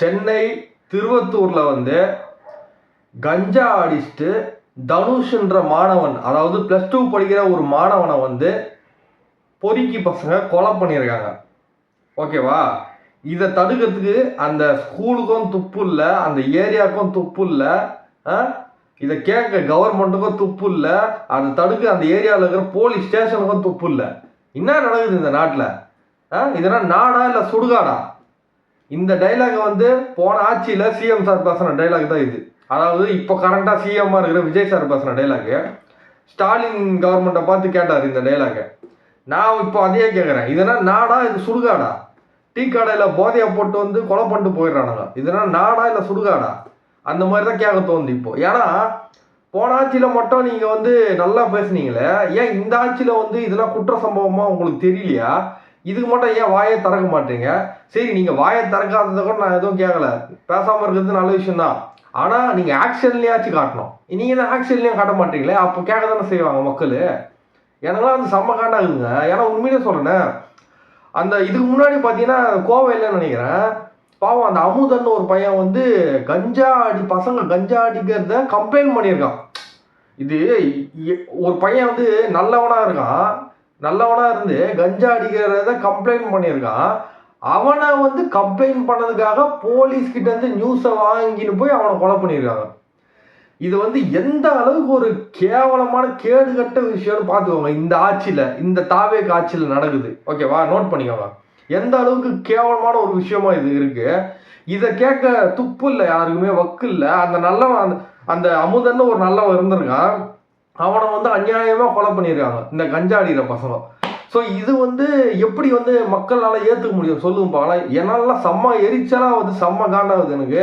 சென்னை திருவத்தூரில் வந்து கஞ்சா அடிச்சுட்டு தனுஷ்ன்ற மாணவன், அதாவது +2 படிக்கிற ஒரு மாணவனை வந்து பொறுக்கி பசங்க கொலை பண்ணியிருக்காங்க. ஓகேவா? இதை தடுக்கிறதுக்கு அந்த ஸ்கூலுக்கும் துப்பு இல்லை, அந்த ஏரியாவுக்கும் துப்பு இல்லை, இதை கேட்க கவர்மெண்ட்டுக்கும் துப்பு இல்லை, அதை தடுக்க அந்த ஏரியாவில் இருக்கிற போலீஸ் ஸ்டேஷனுக்கும் துப்பு இல்லை. என்ன நடக்குது இந்த நாட்டில்? இதெல்லாம் நாடா இல்லை சுடுகாடா? இந்த டைலாக் வந்து போன ஆட்சியில் சிஎம் சார் பேசுகிற டைலாக் தான் இது. அதாவது இப்போ கரண்டாக சிஎம்மாக இருக்கிற விஜய் சார் பேசுகிற டைலாக்கு ஸ்டாலின் கவர்மெண்ட்டை பார்த்து கேட்டார் இந்த டைலாக்கை. நான் இப்போ அதையே கேட்குறேன், இதெல்லாம் நாடா இது சுடுகாடா? டீ கடையில் போதையை போட்டு வந்து கொலை பண்ணிட்டு போயிடுறானுங்க. இதெல்லாம் நாடா இல்லை சுடுகாடா? அந்த மாதிரி தான் கேட்க தோணுது இப்போ. ஏன்னா போன ஆட்சியில் மட்டும் நீங்கள் வந்து நல்லா பேசுனீங்களே, ஏன் இந்த ஆட்சியில் வந்து இதெல்லாம் குற்ற சம்பவமாக உங்களுக்கு தெரியலையா? இதுக்கு மட்டும் ஏன் வாயை திறக்க மாட்டீங்க? சரி, நீங்கள் வாயை திறக்காததை கூட நான் எதுவும் கேட்கல, பேசாமல் இருக்கிறது நல்ல விஷயம்தான். ஆனால் நீங்கள் ஆக்ஷன்லேயாச்சும் காட்டணும். நீங்கள் தான் ஆக்ஷன்லேயும் காட்ட மாட்டீங்களே, அப்போ கேட்க தானே செய்வாங்க மக்கள். எனக்குலாம் வந்து செம்ம காண்டாகுதுங்க. ஏன்னா உண்மையிலே சொல்கிறேன், அந்த இதுக்கு முன்னாடி பார்த்தீங்கன்னா கோவையில்னு நினைக்கிறேன், பாவம் அந்த அமுதன்னு ஒரு பையன் வந்து பசங்க கஞ்சா அடிக்கிறத கம்ப்ளைண்ட் பண்ணியிருக்கான். இது ஒரு பையன் வந்து நல்லவனாக இருக்கான், நல்லவனாக இருந்து கஞ்சா அடிக்கிறத கம்ப்ளைண்ட் பண்ணியிருக்கான். அவனை வந்து கம்ப்ளைண்ட் பண்ணதுக்காக போலீஸ்கிட்ட இருந்து நியூஸை வாங்கின்னு போய் அவனை கொலை பண்ணியிருக்காங்க. இது வந்து எந்த அளவுக்கு ஒரு கேவலமான கேடுகட்ட விஷயம்னு பார்த்துக்கோங்க. இந்த ஆட்சியில், இந்த தாவேக ஆட்சியில் நடக்குது. ஓகேவா? நோட் பண்ணிக்கோங்க, எந்த அளவுக்கு கேவலமான ஒரு விஷயமா இது இருக்கு. இதை கேட்க துப்பு இல்லை, யாருக்குமே வக்கு இல்லை. அந்த நல்லவன், அந்த அமுதன்னு ஒரு நல்லவன் இருந்திருக்கான், அவனை வந்து அநியாயமாக கொலை பண்ணியிருக்காங்க இந்த கஞ்சா அடிக்கிற பசங்க. ஸோ இது வந்து எப்படி வந்து மக்களால் ஏற்றுக்க முடியும் சொல்லுங்க பார்க்கலாம். என்னாலாம் செம்ம எரிச்சலாக செம்ம காண்டாகுது எனக்கு.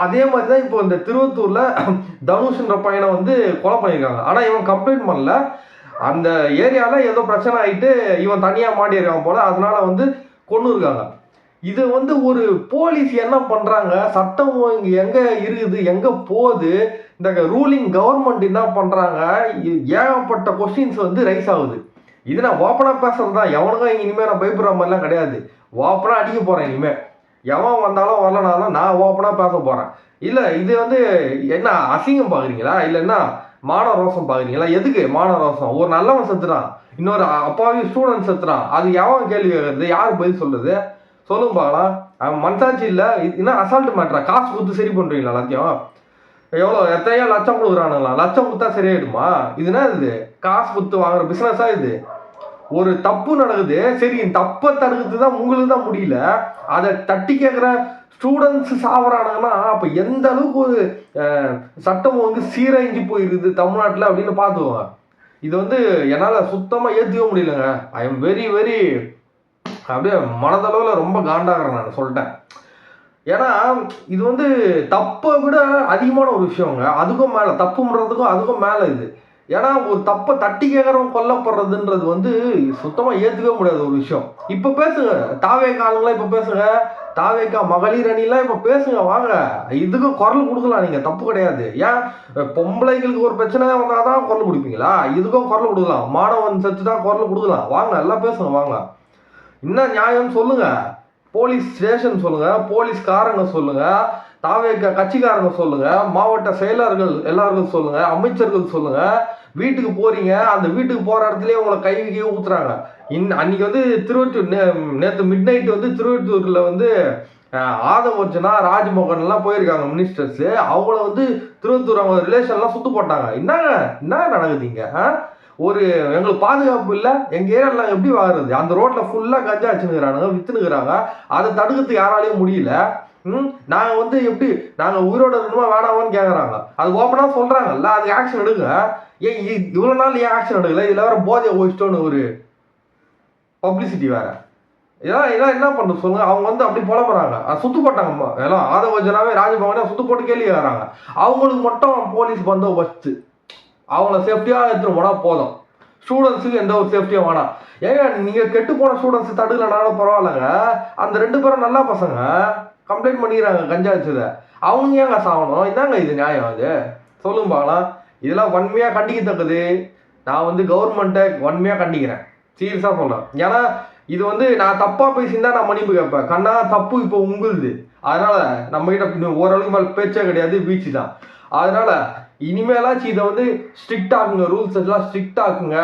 அதே மாதிரி தான் இப்போ இந்த திருவத்தூரில் தனுஷ்ன்ற பையனை வந்து கொலை பண்ணியிருக்காங்க. ஆனால் இவன் கம்ப்ளைண்ட் பண்ணல, அந்த ஏரியாவில் ஏதோ பிரச்சனை ஆகிட்டு இவன் தனியாக மாட்டியிருக்கான் போல், அதனால வந்து கொண்டு இருக்காங்க. இது வந்து ஒரு போலீஸ் என்ன பண்ணுறாங்க, சட்டம் இங்கே எங்கே இருக்குது, எங்கே போகுது, இந்த ரூலிங் கவர்மெண்ட் என்ன பண்ணுறாங்க, ஏகப்பட்ட கொஸ்டின்ஸ் வந்து ரைஸ் ஆகுது. இது நான் ஓப்பனாக பேசுறது தான், எவனுக்கும் இனிமேல் நான் பயப்படுற மாதிரிலாம் கிடையாது. ஓப்பனாக அடிக்க போகிறேன் இனிமேல். எவன் வந்தாலும் வரலனாலும் நான் ஓப்பனாக பேச போகிறேன். இல்லை இது வந்து என்ன அசிங்கம் பார்க்குறீங்களா, இல்லை என்ன மான ரோசம் பார்க்குறீங்களா? எதுக்கு மான ரோசம்? ஒரு நல்லவன் செத்துறான், இன்னொரு அப்பாவி ஸ்டூடெண்ட் செத்துறான், அது எவன் கேள்வி கேட்கறது, யார் பதில் சொல்கிறது சொல்லுங்க பார்க்கலாம். அவன் மனசாட்சி இல்லை, இன்னும் அசால்ட் மேட்ரா? காசு கொடுத்து சரி பண்ணுறீங்களா எல்லாத்தையும்? எவ்வளோ எத்தனையோ லட்சம் கொடுக்குறானுங்களா? லட்சம் கொடுத்தா சரியாயிடுமா? இதுனா இது காசு கொடுத்து வாங்குற பிஸ்னஸா இது? ஒரு தப்பு நடக்குது, சரி தப்பை தடுக்கிறது தான் உங்களுக்கு தான் முடியல, அதை தட்டி கேட்குற ஸ்டூடெண்ட்ஸ் சாவறானுங்கன்னா அப்போ எந்த அளவுக்கு ஒரு சட்டம் வந்து சீரழிஞ்சு போயிருக்குது தமிழ்நாட்டில் அப்படின்னு பார்த்துக்கோங்க. இது வந்து என்னால் சுத்தமாக ஏற்றுக்க முடியலங்க. ஐ எம் வெரி வெரி அப்படியே மனதளவில் ரொம்ப காண்டாகிறேன் நான் சொல்லிட்டேன். ஏன்னா இது வந்து தப்பை விட அதிகமான ஒரு விஷயங்க. அதுக்கும் மேலே தப்புன்றதுக்கும் அதுக்கும் மேலே இது. ஏன்னா ஒரு தப்பை தட்டி கேட்குறவங்க கொல்லப்படுறதுன்றது வந்து சுத்தமாக ஏற்றுக்கவே முடியாத ஒரு விஷயம். இப்போ பேசுங்க, தாவேக ஆளுங்களாம் இப்போ பேசுங்க, தாவேக மகளிர் அணிலாம் இப்போ பேசுங்க, வாங்க, இதுக்கும் குரல் கொடுக்கலாம், நீங்கள் தப்பு கிடையாது. ஏன் பொம்பளைங்களுக்கு ஒரு பிரச்சனை வந்தால் தான் குரல் கொடுப்பீங்களா? இதுக்கும் குரல் கொடுக்கலாம், மாணவன் செத்து தான் குரல் கொடுக்கலாம், வாங்க எல்லாம் பேசுங்க, வாங்க. என்ன நியாயம்னு சொல்லுங்க, போலீஸ் ஸ்டேஷன் சொல்லுங்க, போலீஸ்காரங்க சொல்லுங்க, தாவேக கட்சிக்காரங்க சொல்லுங்க, மாவட்ட செயலர்கள் எல்லாருக்கும் சொல்லுங்க, அமைச்சர்கள் சொல்லுங்க. வீட்டுக்கு போறீங்க, அந்த வீட்டுக்கு போற இடத்துலயே உங்களை கைவிக்கே ஊத்துறாங்க. அன்னைக்கு வந்து திருவள்ளூர் நேற்று மிட் நைட் வந்து திருவள்ளூர்ல வந்து ஆதவர்ஜனா ராஜ்மோகன் எல்லாம் போயிருக்காங்க மினிஸ்டர்ஸ். அவங்கள வந்து திருவள்ளூர் அவங்க ரிலேஷன்லாம் சுத்து போட்டாங்க. என்ன நடக்குதுங்க? ஒரு எங்களுக்கு பாதுகாப்பு இல்லை, எங்கள் ஏரியாவில் எப்படி வாங்குறது? அந்த ரோட்டில் ஃபுல்லாக கஞ்சா வச்சுன்னுக்குறானுங்க, விற்றுனுக்குறாங்க. அதை தடுக்கிறதுக்கு யாராலையும் முடியல. நாங்கள் வந்து எப்படி நாங்கள் உயிரோடு இருக்கணுமா வேணாமான்னு கேட்குறாங்க. அது ஓப்பனாக சொல்கிறாங்கல்ல, அதுக்கு ஆக்ஷன் எடுங்க. ஏன் இவ்வளோ நாள் ஏன் ஆக்ஷன் எடுக்கல? இதில் வேறு போதையை ஓடிச்சிட்டோன்னு ஒரு பப்ளிசிட்டி வேறு. இதெல்லாம் என்ன பண்ணுறது சொல்லுங்கள்? அவங்க வந்து அப்படி புலம்புறாங்க, சுத்து போட்டாங்க எல்லாம். ஆதவர்ஜனாவே ராஜபவனே சுத்து போட்டு கேள்வி கேட்குறாங்க. அவங்களுக்கு மட்டும் போலீஸ் பந்தோபஸ்து, அவங்கள சேஃப்டியாக எடுத்துகிட்டு போனால் போதும், ஸ்டூடெண்ட்ஸுக்கு எந்த ஒரு சேஃப்டியும் வேணாம். ஏங்க நீங்கள் கெட்டு போன ஸ்டூடெண்ட்ஸ் தடுக்கலனாலும் பரவாயில்லைங்க, அந்த 2 பேரும் நல்லா பசங்க கம்ப்ளைண்ட் பண்ணிக்கிறாங்க கஞ்சா வச்சதை, அவங்க ஏங்க சாகணும்? இதாங்க இது நியாயம்? அது சொல்லுங்க பார்க்கலாம். இதெல்லாம் வன்மையாக கண்டிக்கத்தக்கது. நான் வந்து கவர்மெண்ட்டை வன்மையாக கண்டிக்கிறேன், சீரியஸாக சொல்கிறேன். ஏன்னா இது வந்து நான் தப்பா பேசியிருந்தா நான் மன்னிப்பு கேட்பேன். கண்ணா தப்பு இப்போ உங்களுது. அதனால நம்ம கிட்ட ஓரளவுக்கு மேலே பேச்சே கிடையாது, பீச்சு தான். அதனால இனிமேலாச்சும் இதை வந்து ஸ்ட்ரிக்ட் ஆக்குங்க, ரூல்ஸ் எல்லாம் ஸ்ட்ரிக்ட் ஆக்குங்க.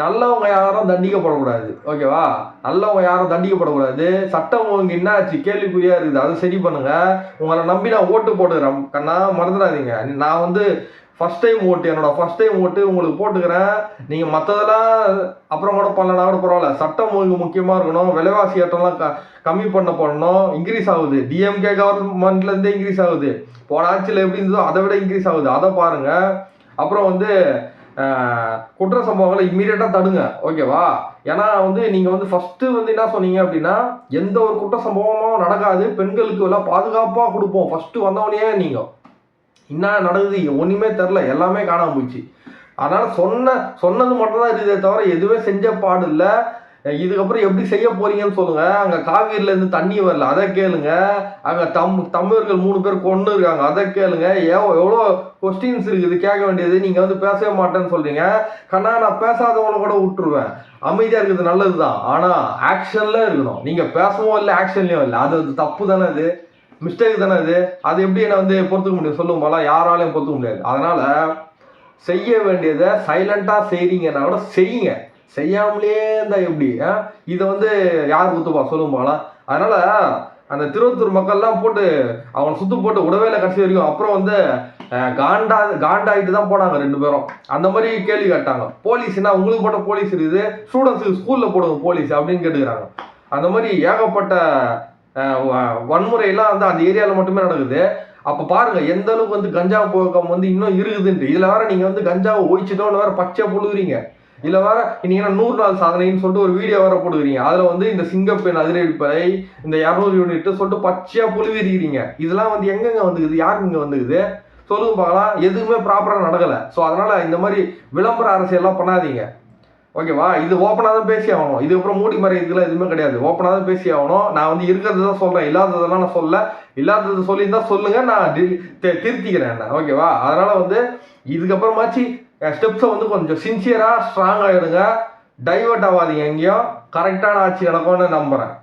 நல்லவங்க யாரும் தண்டிக்கப்படக்கூடாது, ஓகேவா? நல்லவங்க யாரும் தண்டிக்கப்படக்கூடாது. சட்டம் ஒழுங்கு என்ன ஆச்சு கேள்விக்குறியா இருக்குது, அதை சரி பண்ணுங்க. உங்களை நம்பி நான் ஓட்டு போட்டுக்கிறேன் கண்ணா, மறந்துடாதீங்க. நான் வந்து ஃபர்ஸ்ட் டைம் ஓட்டு, என்னோட ஃபர்ஸ்ட் டைம் ஓட்டு உங்களுக்கு போட்டுக்கிறேன். நீங்கள் மற்றதெல்லாம் அப்புறம் கூட பண்ணலனா கூட பரவாயில்ல. சட்டம் ஒழுங்கு முக்கியமாக இருக்கணும். விலைவாசி ஏற்றம்லாம் கம்மி பண்ணணும். இன்க்ரீஸ் ஆகுது, டிஎம்கே கவர்மெண்ட்லேருந்தே இன்க்ரீஸ் ஆகுது. போன ஆட்சியில் எப்படி இருந்ததோ அதை விட இன்க்ரீஸ் ஆகுது, அதை பாருங்க. அப்புறம் வந்து குற்ற சம்பவங்களை இம்மீடியட்டாக தடுங்க, ஓகேவா? ஏன்னா வந்து நீங்கள் வந்து ஃபஸ்ட்டு வந்து என்ன சொன்னீங்க அப்படின்னா, எந்த ஒரு குற்ற சம்பவமும் நடக்காது, பெண்களுக்கு எல்லாம் பாதுகாப்பாக கொடுப்போம் ஃபஸ்ட்டு வந்தவொடனே. நீங்கள் என்ன நடக்குது ஒன்றுமே தெரில, எல்லாமே காணாமல் போயிடுச்சு. அதனால் சொன்னது மட்டும்தான் இருக்குதே தவிர எதுவுமே செஞ்ச பாடு இல்லை. இதுக்கப்புறம் எப்படி செய்ய போறீங்கன்னு சொல்லுங்க. அங்கே காவிரியிலேருந்து தண்ணி வரல, அதை கேளுங்க. அங்கே தமிழர்கள் 3 பேர் கொண்டு இருக்காங்க, அதை கேளுங்க. எவ்வளோ கொஸ்டின்ஸ் இருக்குது கேட்க வேண்டியது. நீங்கள் வந்து பேசவே மாட்டேன்னு சொல்றீங்க. கண்ணா நான் பேசாதவங்களை கூட விட்டுருவேன். அமைதியாக இருக்கிறது நல்லது தான், ஆனால் ஆக்ஷனில் இருக்கணும். நீங்கள் பேசவும் இல்லை, ஆக்ஷன்லையும் இல்லை. அது தப்பு தானே, அது மிஸ்டேக் தானே. அது எப்படி என்ன வந்து பொறுத்துக்க முடியும் சொல்லுங்க போல? யாராலையும் பொறுத்துக்க முடியாது. அதனால செய்ய வேண்டியதை சைலண்டாக செய்றீங்கன்னா கூட செய்யுங்க, செய்யாமலே இருந்தா எப்படி? இதை வந்து யார் ஒத்துப்பா சொல்லுங்க போகலாம். அதனால அந்த திருவத்தூர் மக்கள்லாம் போட்டு அவனை சுத்து போட்டு விடவே இல்லை கடைசி வரைக்கும். அப்புறம் வந்து காண்டாயிட்டு தான் போனாங்க 2 பேரும். அந்த மாதிரி கேள்வி கேட்டாங்க. போலீஸ்னா உங்களுக்கு போட்ட போலீஸ் இருக்குது, ஸ்டூடெண்ட்ஸுக்கு ஸ்கூலில் போடுங்க போலீஸ் அப்படின்னு கேட்டுக்கிறாங்க. அந்த மாதிரி ஏகப்பட்ட வன்முறையெல்லாம் வந்து அந்த ஏரியாவில் மட்டுமே நடக்குது. அப்போ பாருங்க எந்த அளவுக்கு வந்து கஞ்சா புழக்கம் வந்து இன்னும் இருக்குதுன்ட்டு. இதில் வேற நீங்கள் வந்து கஞ்சாவை ஒழிச்சிட்டோன்னு வேற பச்சையாக புழுகுறீங்க. இதில் வேற இன்னைக்கு 100 நாள் சாதனைன்னு சொல்லிட்டு ஒரு வீடியோ வேற போட்டுக்கிறீங்க. அதில் வந்து இந்த சிங்கப்பெண் அதிரடிப்படை, இந்த 200 யூனிட் சொல்லிட்டு பச்சையாக புழுவிருக்கிறீங்க. இதெல்லாம் வந்து எங்கெங்க வந்துக்குது, யாருங்க வந்துக்குது சொல்லுங்க பார்க்கலாம். எதுவுமே ப்ராப்பராக நடக்கலை. ஸோ அதனால இந்த மாதிரி விளம்பர அரசியல்லாம் பண்ணாதீங்க, ஓகேவா? இது ஓப்பனாக தான் பேசி ஆகணும். இதுக்கப்புறம் மூடி மறைக்கிறதுலாம் எதுவுமே கிடையாது, ஓப்பனாக தான் பேசி ஆகணும். நான் வந்து இருக்கிறது தான் சொல்கிறேன், இல்லாததெல்லாம் நான் சொல்ல. இல்லாதது சொல்லியிருந்தா சொல்லுங்க, நான் திருத்திக்கிறேன் என்ன, ஓகேவா? அதனால வந்து இதுக்கப்புறமாச்சு ஸ்டெப்ஸை வந்து கொஞ்சம் சின்சியராக ஸ்ட்ராங்காக எடுங்க. டைவர்ட் ஆகாதீங்க எங்கேயும். கரெக்டான ஆட்சி நடக்கும்னு நம்புகிறேன்.